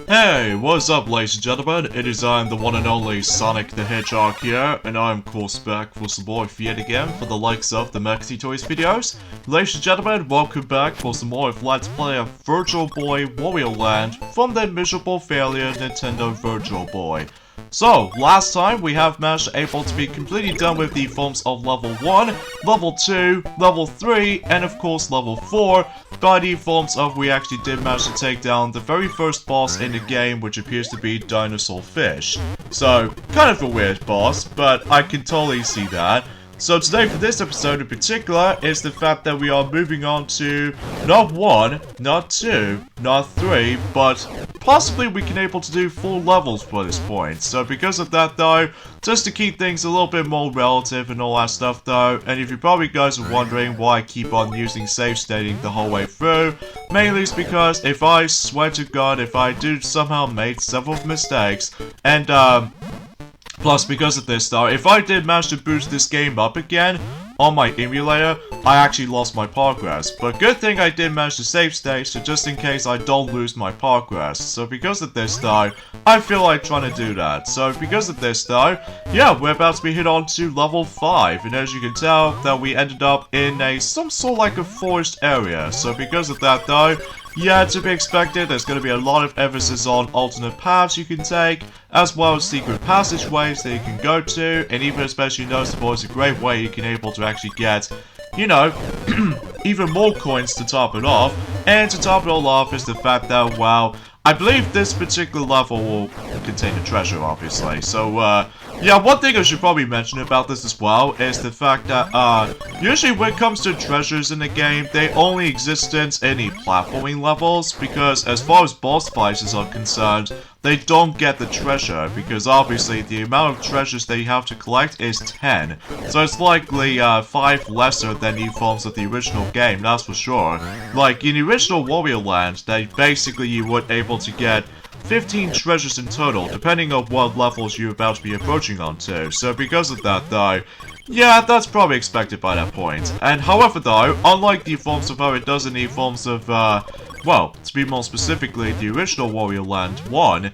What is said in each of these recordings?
Hey, what's up ladies and gentlemen, it is I, the one and only Sonic the Hedgehog here, and I'm of course back for some more yet again for the likes of the Maxi Toys videos. Ladies and gentlemen, welcome back for some more of Let's Play of Virtual Boy Wario Land from the miserable failure Nintendo Virtual Boy. So, last time we have managed able to be completely done with the forms of level 1, level 2, level 3, and of course level 4, by the forms of we actually did manage to take down the very first boss in the game, which appears to be Dinosaur Fish. So, kind of a weird boss, but I can totally see that. So today for this episode in particular is the fact that we are moving on to not 1, not 2, not 3, but possibly we can able to do full levels by this point. So because of that though, just to keep things a little bit more relative and all that stuff though, and if you probably guys are wondering why I keep on using save stating the whole way through, mainly it's because if I swear to God, if I do somehow make several mistakes, and plus, because of this though, if I did manage to boost this game up again on my emulator, I actually lost my progress. But good thing I did manage to save state, so just in case I don't lose my progress. So because of this though, I feel like trying to do that. So because of this though, yeah, we're about to be hit on to level 5. And as you can tell, that we ended up in some sort like a forest area. So because of that though, yeah, to be expected, there's going to be a lot of emphasis on alternate paths you can take, as well as secret passageways that you can go to, and even especially noticeable is a great way you can able to actually get, you know, even more coins to top it off. And to top it all off is the fact that, well, I believe this particular level will contain a treasure, obviously. So, yeah, one thing I should probably mention about this as well is the fact that, usually when it comes to treasures in the game, they only exist in any platforming levels, because as far as boss fights are concerned, they don't get the treasure, because obviously the amount of treasures they have to collect is 10. So it's likely 5 lesser than the forms of the original game, that's for sure. Like, in the original Wario Land, basically you would able to get 15 treasures in total, depending on what levels you're about to be approaching onto. So because of that though, yeah, that's probably expected by that point. And however though, unlike the forms of how it does in the forms of, well, to be more specifically, the original Wario Land 1,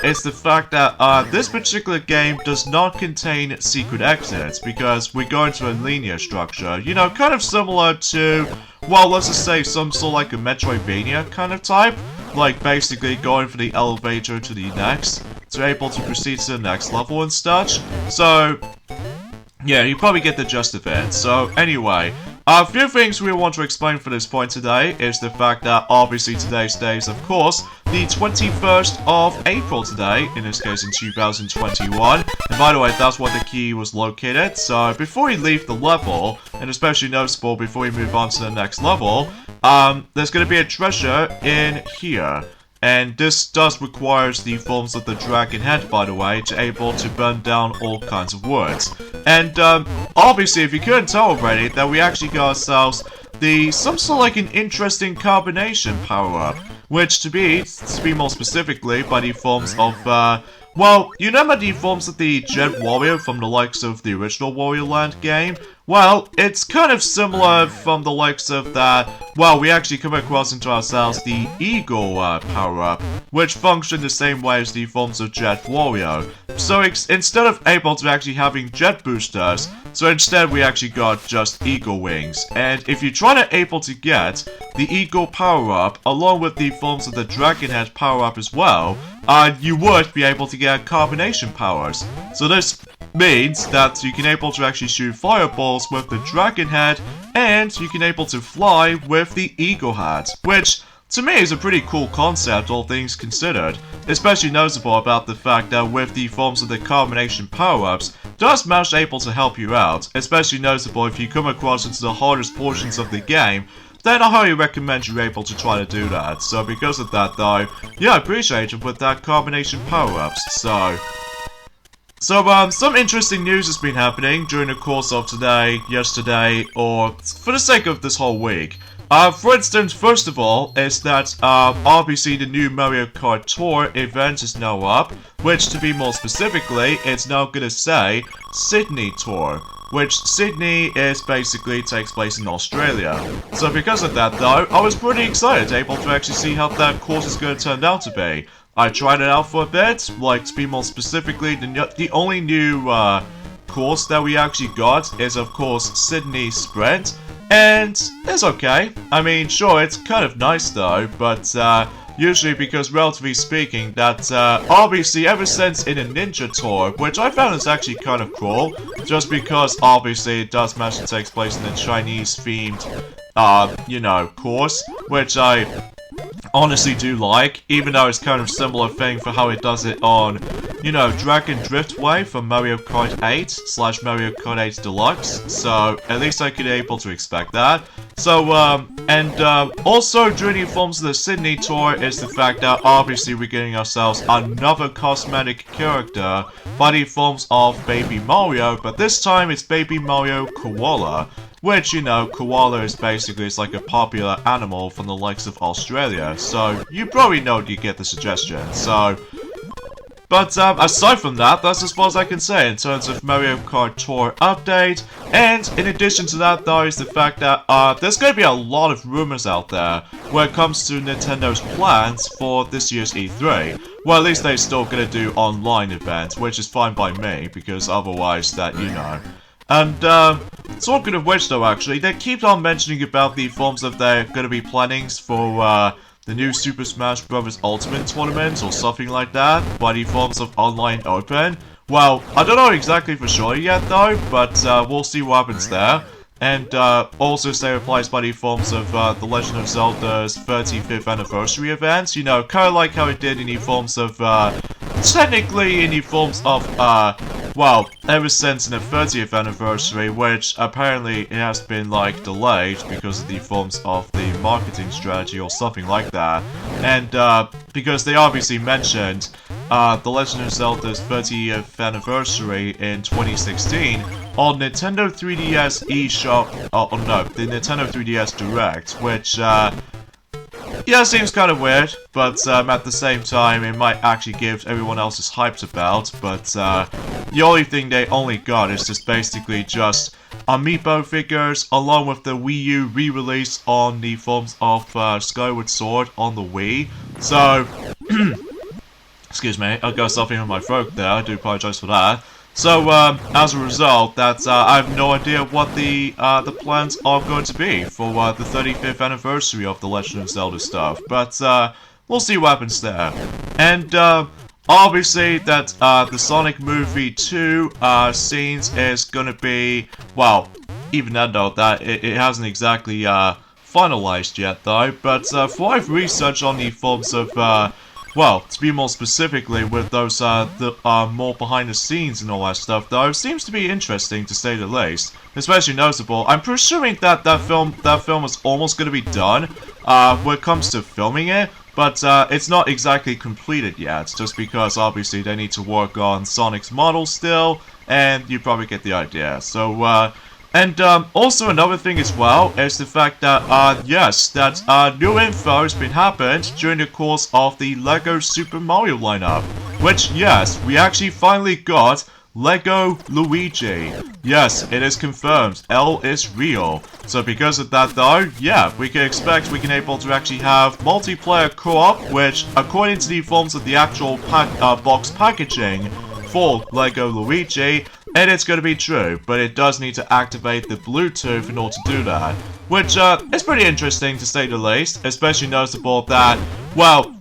it's the fact that this particular game does not contain secret exits, because we go into a linear structure, you know, kind of similar to, well, let's just say some sort of like a Metroidvania kind of type, like basically going from the elevator to the next, to able to proceed to the next level and such. So, yeah, you probably get the gist of it. So, anyway, a few things we want to explain for this point today is the fact that obviously today's day is, of course, the 21st of April today, in this case in 2021. And by the way, that's where the key was located. So before we leave the level, and especially noticeable before we move on to the next level, there's going to be a treasure in here. And this does requires the forms of the dragon head, by the way, to able to burn down all kinds of woods. And obviously, if you couldn't tell already, that we actually got ourselves some sort of like an interesting combination power-up, which to be more specifically, by the forms of, well, you remember the forms of the Jet Wario from the likes of the original Wario Land game? Well, it's kind of similar from the likes of that, well, we actually come across into ourselves the Eagle power-up, which function the same way as the forms of Jet Wario. So instead of able to actually having jet boosters, so instead we actually got just Eagle wings. And if you're trying to able to get the Eagle power-up, along with the forms of the Dragon Head power-up as well, you would be able to get combination powers. So this means that you can able to actually shoot fireballs with the Dragon Head, and you can able to fly with the Eagle Head, which to me is a pretty cool concept, all things considered. Especially noticeable about the fact that with the forms of the combination power-ups, does manage able to help you out, especially noticeable if you come across into the hardest portions of the game, then I highly recommend you're able to try to do that. So because of that though, yeah, I appreciate it with that combination power-ups. So some interesting news has been happening during the course of today, yesterday, or for the sake of this whole week. For instance, first of all, is that, obviously the new Mario Kart Tour event is now up, which to be more specifically, it's now gonna say Sydney Tour, which Sydney is basically takes place in Australia. So because of that though, I was pretty excited able to actually see how that course is gonna turn out to be. I tried it out for a bit. Like, to be more specifically, the only new course that we actually got is, of course, Sydney Sprint. And it's okay. I mean, sure, it's kind of nice though, but usually because, relatively speaking, that obviously ever since in a Ninja Tour, which I found is actually kind of cool, just because obviously it does manage to take place in a Chinese-themed, you know, course, which I honestly do like, even though it's kind of similar thing for how it does it on, you know, Dragon Driftway from Mario Kart 8 / Mario Kart 8 Deluxe, so at least I could be able to expect that. So, also during the forms of the Sydney tour is the fact that obviously we're getting ourselves another cosmetic character by the forms of Baby Mario, but this time it's Baby Mario Koala. Which, you know, koala is basically, it's like a popular animal from the likes of Australia, so you probably know you get the suggestion, so... But, aside from that, that's as far as I can say in terms of Mario Kart Tour update, and in addition to that, though, is the fact that, there's gonna be a lot of rumors out there when it comes to Nintendo's plans for this year's E3. Well, at least they're still gonna do online events, which is fine by me, because otherwise that, you know... And, talking of which though, actually, they keep on mentioning about the forms of their gonna be plannings for, the new Super Smash Bros. Ultimate Tournament or something like that, by the forms of Online Open. Well, I don't know exactly for sure yet though, but, we'll see what happens there. And, also say applies by the forms of, The Legend of Zelda's 35th anniversary event. You know, kinda like how it did in the forms of, technically in the forms of, well, ever since the 30th anniversary, which apparently it has been, like, delayed because of the forms of the marketing strategy or something like that. And, because they obviously mentioned, The Legend of Zelda's 30th anniversary in 2016 on Nintendo 3DS eShop, oh no, the Nintendo 3DS Direct, which, yeah, seems kind of weird, but at the same time, it might actually give everyone else's hyped about, but the only thing they only got is just basically just amiibo figures, along with the Wii U re-release on the forms of Skyward Sword on the Wii. So, excuse me, I got something in my throat there, I do apologize for that. So, as a result, that I have no idea what the plans are going to be for the 35th anniversary of The Legend of Zelda stuff, but we'll see what happens there. And obviously, that the Sonic Movie 2 scenes is gonna be, well, even though that it hasn't exactly finalized yet though, but for what I've researched on the forms of well, to be more specifically with those more behind the scenes and all that stuff, though, it seems to be interesting to say the least. Especially noticeable. I'm presuming that that film is almost going to be done when it comes to filming it, but it's not exactly completed yet, just because obviously they need to work on Sonic's model still, and you probably get the idea. So, and also another thing as well is the fact that, yes, that new info has been happened during the course of the LEGO Super Mario lineup. Which, yes, we actually finally got LEGO Luigi. Yes, it is confirmed. L is real. So because of that though, yeah, we can expect we can able to actually have multiplayer co-op, which, according to the forms of the actual box packaging for LEGO Luigi, and it's going to be true, but it does need to activate the Bluetooth in order to do that. Which, is pretty interesting to say the least, especially noticeable that, well,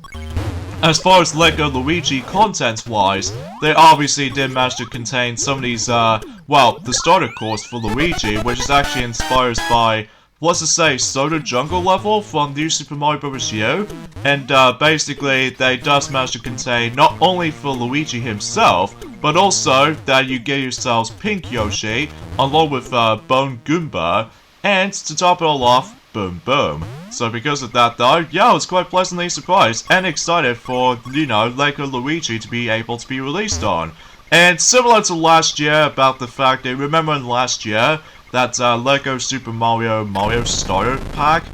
as far as LEGO Luigi content-wise, they obviously did manage to contain some of these, well, the starter course for Luigi, which is actually inspired by, let's just say, Soda Jungle level from New Super Mario Bros. U. And basically, they just managed to contain not only for Luigi himself, but also that you get yourselves Pink Yoshi, along with Bone Goomba, and to top it all off, Boom Boom. So because of that though, yeah, I was quite pleasantly surprised and excited for, you know, LEGO Luigi to be able to be released on. And similar to last year about the fact that, remember in last year, that LEGO Super Mario Starter Pack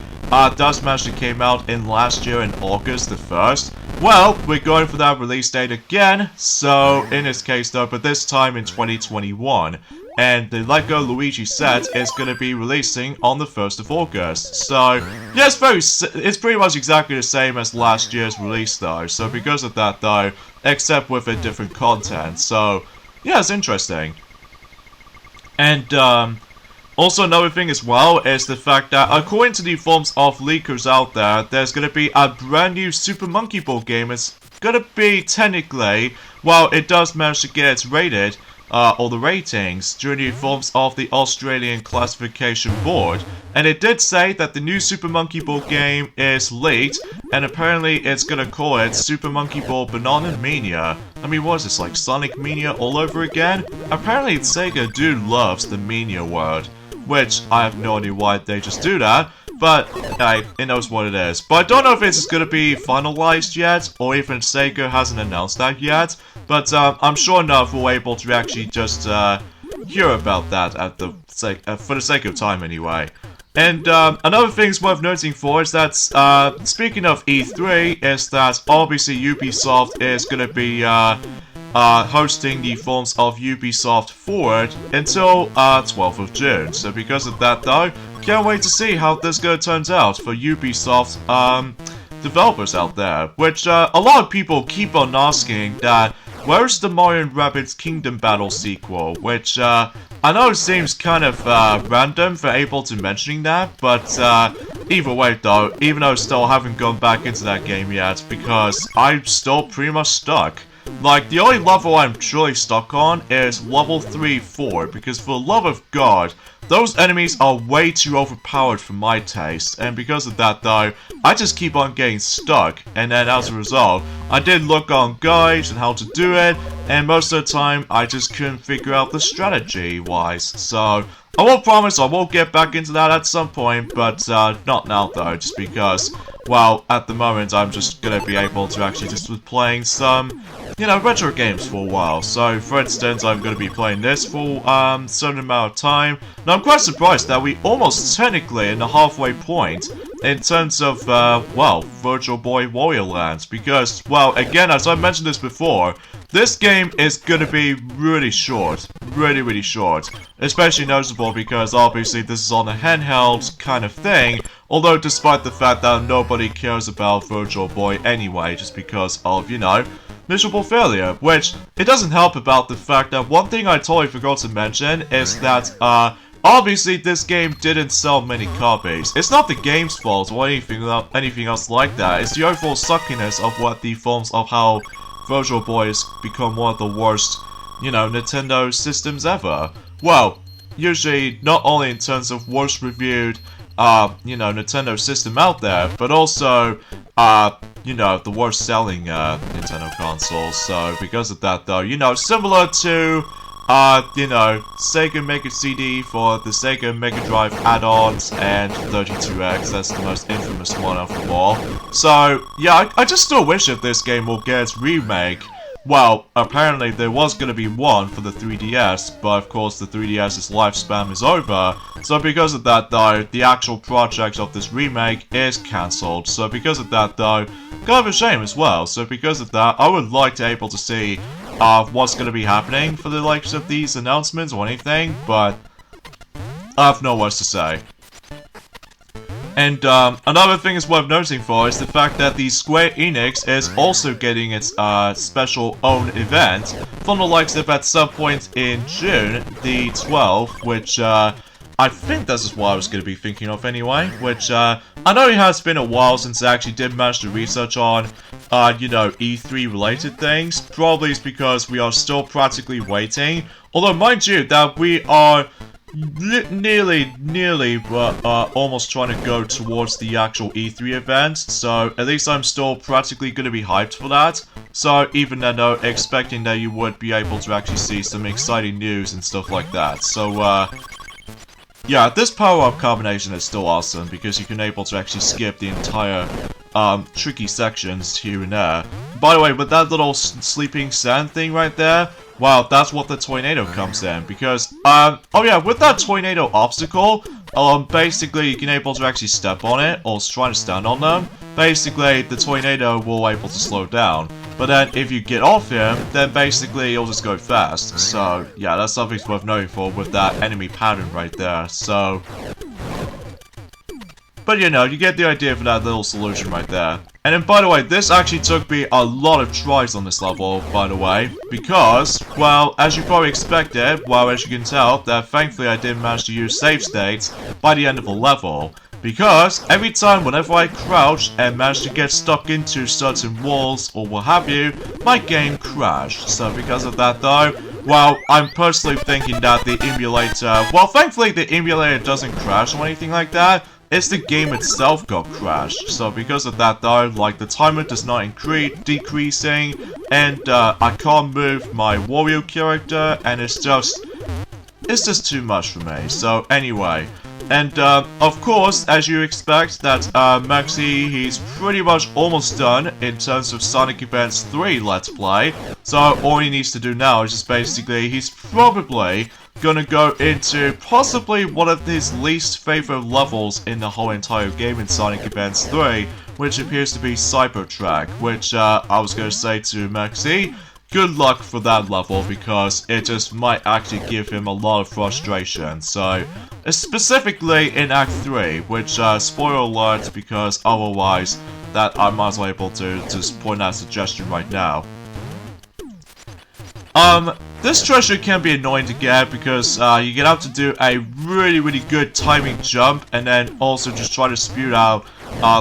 does manage to came out in last year in August the 1st. Well, we're going for that release date again, so in this case though, but this time in 2021. and the Lego Luigi set is going to be releasing on the 1st of August. So, yeah, it's pretty much exactly the same as last year's release though, so because of that though, except with a different content, so, yeah, it's interesting. And, also another thing as well is the fact that according to the forms of leakers out there, there's going to be a brand new Super Monkey Ball game. It's going to be technically, well, it does manage to get its rated, or the ratings, during the forms of the Australian Classification Board. And it did say that the new Super Monkey Ball game is leaked, and apparently it's going to call it Super Monkey Ball Banana Mania. I mean, what is this, like Sonic Mania all over again? Apparently Sega loves the Mania word, which I have no idea why they just do that, but hey, it knows what it is. But I don't know if it's going to be finalized yet, or even Sega hasn't announced that yet, but I'm sure enough we're able to actually just hear about that at the for the sake of time anyway. And another thing worth noting for is that, speaking of E3, is that obviously Ubisoft is going to be hosting the forms of Ubisoft Forward until 12th of June. So because of that though, can't wait to see how this turns out for Ubisoft developers out there. Which a lot of people keep on asking that, where's the Mario & Rabbids Kingdom Battle sequel? Which I know it seems kind of random for Ableton mentioning that, but either way though, even though I still haven't gone back into that game yet, because I'm still pretty much stuck. Like, the only level I'm truly stuck on is level 3-4, because for the love of God, those enemies are way too overpowered for my taste, and because of that though, I just keep on getting stuck, and then as a result, I did look on guides and how to do it, and most of the time, I just couldn't figure out the strategy-wise, so I won't promise I will get back into that at some point, but not now though, just because, well, at the moment, I'm just gonna be able to actually just be playing some, you know, retro games for a while. So, for instance, I'm going to be playing this for a certain amount of time. Now, I'm quite surprised that we almost technically in the halfway point in terms of, well, Virtual Boy Wario Land. Because, well, again, as I mentioned this before, this game is going to be really short. Really short. Especially noticeable because, obviously, this is on a handheld kind of thing. Although, despite the fact that nobody cares about Virtual Boy anyway, just because of, you know, miserable failure, which it doesn't help about the fact that one thing I totally forgot to mention is that, obviously this game didn't sell many copies. It's not the game's fault or anything else like that, it's the overall suckiness of what the forms of how Virtual Boy has become one of the worst, you know, Nintendo systems ever. Well, usually not only in terms of worst reviewed, you know, Nintendo system out there, but also, you know, the worst selling, Nintendo consoles. So, because of that though, you know, similar to, you know, Sega Mega CD for the Sega Mega Drive add-ons and 32X, that's the most infamous one of them all. So, yeah, I just still wish that this game will get its remake. Well, apparently there was going to be one for the 3DS, but of course the 3DS's lifespan is over. So because of that though, the actual project of this remake is cancelled. So because of that though, kind of a shame as well. So because of that, I would like to be able to see what's going to be happening for the likes of these announcements or anything, but I have no words to say. And another thing is worth noting for is the fact that the Square Enix is also getting its special own event from the likes of at some point in June the 12th, which I think this is what I was going to be thinking of anyway, which I know it has been a while since I actually did manage to research on, you know, E3 related things. Probably it's because we are still practically waiting, although mind you that we are nearly almost trying to go towards the actual E3 event, so at least I'm still practically going to be hyped for that. So even though expecting that you would be able to actually see some exciting news and stuff like that. So yeah, this power-up combination is still awesome because you can able to actually skip the entire tricky sections here and there. By the way, with that little sleeping sand thing right there, wow, that's what the tornado comes in, because, oh yeah, with that tornado obstacle, basically you can able to actually step on it, or try to stand on them. Basically, the tornado will able to slow down. But then if you get off him, then basically he'll just go fast. So yeah, that's something worth noting for with that enemy pattern right there. So, but you know, you get the idea for that little solution right there. And then, by the way, this actually took me a lot of tries on this level, by the way, because, well, as you probably expected, well, as you can tell, that thankfully I did manage to use save states by the end of the level. Because every time whenever I crouched and managed to get stuck into certain walls or what have you, my game crashed. So because of that though, well, I'm personally thinking that the emulator, well, thankfully the emulator doesn't crash or anything like that. It's the game itself got crashed. So because of that though, like the timer does not decreasing, and I can't move my Wario character, and it's just too much for me. So anyway, and of course, as you expect, that Maxi, he's pretty much almost done in terms of Sonic Advance 3 Let's Play. So all he needs to do now is just basically, he's probably gonna go into possibly one of his least favorite levels in the whole entire game in Sonic Advance 3, which appears to be Cybertrack, which I was gonna say to Maxi, good luck for that level, because it just might actually give him a lot of frustration. So, specifically in Act 3, which, spoiler alert, because otherwise, that I might as well able to just point out a suggestion right now. This treasure can be annoying to get because you're gonna have to do a really good timing jump and then also just try to spew out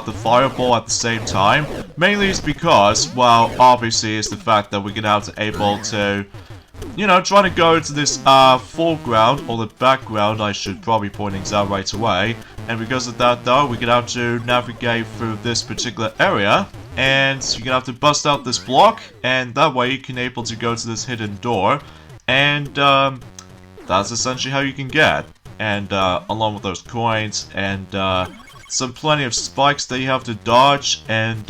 the fireball at the same time. Mainly it's because, well, obviously it's the fact that we're gonna have to able to, you know, trying to go to this foreground, or the background, I should probably point things out right away. And because of that though, we're gonna have to navigate through this particular area. And you're gonna have to bust out this block, and that way you can able to go to this hidden door. And that's essentially how you can get. And along with those coins, and some plenty of spikes that you have to dodge, and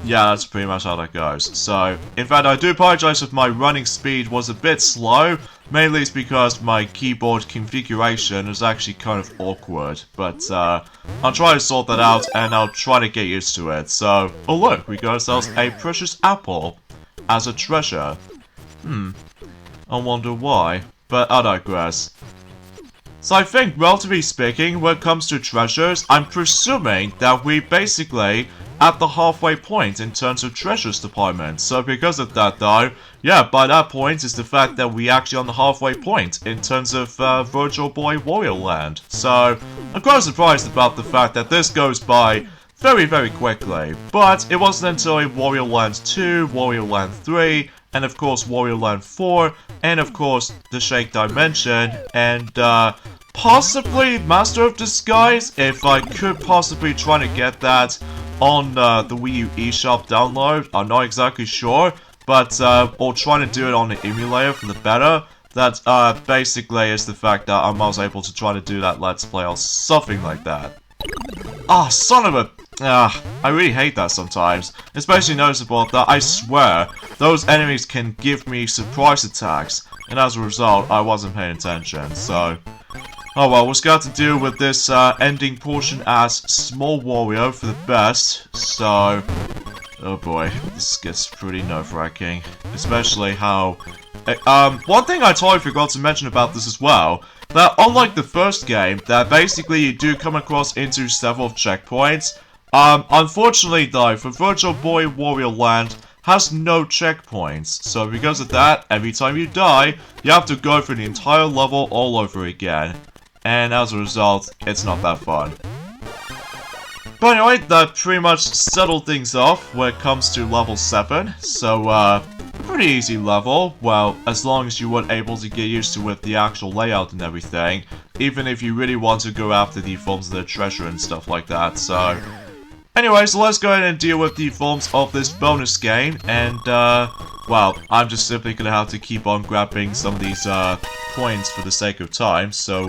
yeah, that's pretty much how that goes. So, in fact, I do apologize if my running speed was a bit slow. Mainly it's because my keyboard configuration is actually kind of awkward. But I'll try to sort that out, and I'll try to get used to it. So, oh look, we got ourselves a precious apple as a treasure. I wonder why, but I digress. So I think, relatively speaking, when it comes to treasures, I'm presuming that we basically at the halfway point in terms of treasures department. So because of that though, yeah, by that point is the fact that we actually on the halfway point in terms of Virtual Boy Wario Land. So I'm quite surprised about the fact that this goes by very quickly. But it wasn't until Wario Land 2, Wario Land 3, and of course Wario Land 4, and of course the Shake Dimension, and possibly Master of Disguise, if I could possibly try to get that on the Wii U eShop download. I'm not exactly sure, but or trying to do it on the emulator for the beta. That basically is the fact that I was able to try to do that Let's Play or something like that. Ah, son of a... I really hate that sometimes. Especially noticeable that I swear those enemies can give me surprise attacks, and as a result, I wasn't paying attention. So, oh well, we're just going to deal with this ending portion as Small Wario for the best. So, oh boy, this gets pretty nerve-wracking. Especially how... one thing I totally forgot to mention about this as well, that unlike the first game, that basically you do come across into several checkpoints. Unfortunately though, for Virtual Boy Wario Land has no checkpoints, so because of that, every time you die, you have to go through the entire level all over again. And as a result, it's not that fun. But anyway, that pretty much settled things off when it comes to level 7, so pretty easy level, well, as long as you weren't able to get used to with the actual layout and everything, even if you really want to go after the forms of the treasure and stuff like that, so... Anyway, so let's go ahead and deal with the forms of this bonus game, and, well, I'm just simply gonna have to keep on grabbing some of these, coins for the sake of time, so,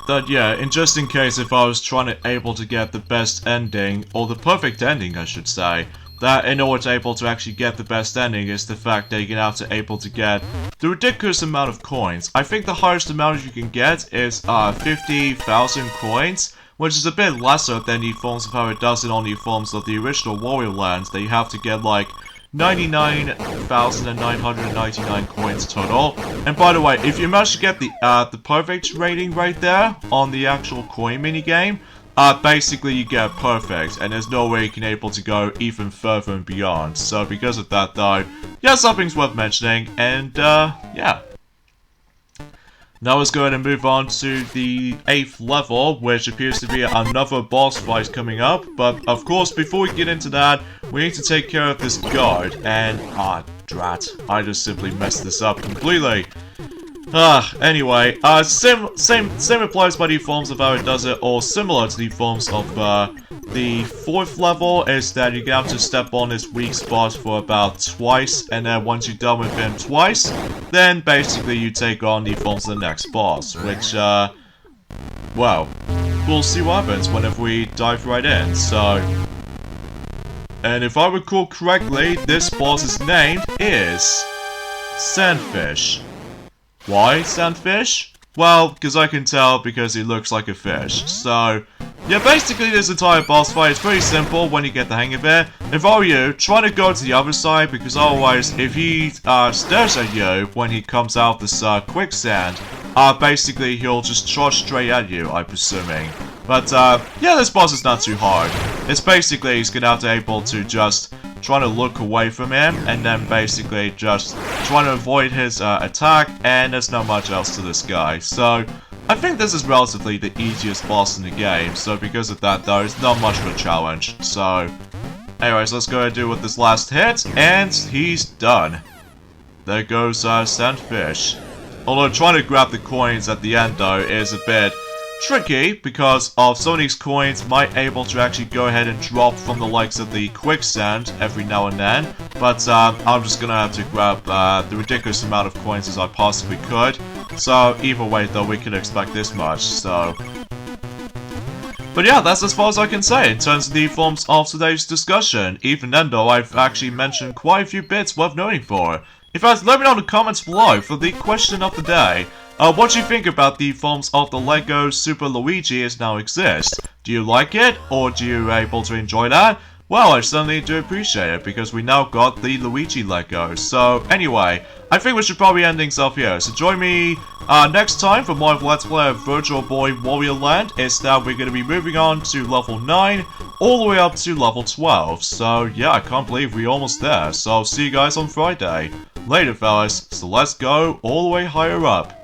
but yeah, and just in case if I was trying to able to get the best ending, or the perfect ending, I should say, that in order to able to actually get the best ending is the fact that you're gonna have to able to get the ridiculous amount of coins. I think the highest amount you can get is, 50,000 coins, which is a bit lesser than the forms of how it does it on the forms of the original Wario lands, that you have to get like 99,999 coins total. And by the way, if you manage to get the perfect rating right there on the actual coin minigame, basically you get perfect, and there's no way you can able to go even further and beyond. So because of that though, yeah, something's worth mentioning, and yeah. Now let's go ahead and move on to the 8th level, which appears to be another boss fight coming up. But of course, before we get into that, we need to take care of this guard. And, drat, I just simply messed this up completely. Anyway, same applies by the forms of how it does it, or similar to the forms of the 4th level, is that you have to step on his weak spot for about twice, and then once you're done with him twice, then basically you take on the forms of the next boss, which, well, we'll see what happens whenever we dive right in, so... And if I recall correctly, this boss's name is... Sandfish. Why Sandfish? Well, because I can tell because he looks like a fish. So, yeah, basically this entire boss fight is pretty simple when you get the hang of it. If I were you, try to go to the other side, because otherwise, if he stares at you when he comes out of this quicksand, basically he'll just charge straight at you, I'm presuming. But, yeah, this boss is not too hard. It's basically he's gonna have to able to just try to look away from him, and then basically just trying to avoid his attack, and there's not much else to this guy. So, I think this is relatively the easiest boss in the game, so because of that though, it's not much of a challenge. So, anyways, let's go ahead and do with this last hit, and he's done. There goes Sandfish. Although trying to grab the coins at the end though is a bit tricky, because of some of these coins might able to actually go ahead and drop from the likes of the quicksand every now and then, but I'm just gonna have to grab the ridiculous amount of coins as I possibly could. So either way though, we can expect this much, so... But yeah, that's as far as I can say in terms of the forms of today's discussion. Even then though, I've actually mentioned quite a few bits worth noting for. In fact, let me know in the comments below for the question of the day. What do you think about the forms of the LEGO Super Luigi as now exist? Do you like it, or do you able to enjoy that? Well, I certainly do appreciate it, because we now got the Luigi LEGO. So, anyway, I think we should probably end things off here. So join me next time for more of Let's Play of Virtual Boy Wario Land. It's that we're going to be moving on to level 9, all the way up to level 12. So, yeah, I can't believe we're almost there. So, I'll see you guys on Friday. Later, fellas. So let's go all the way higher up.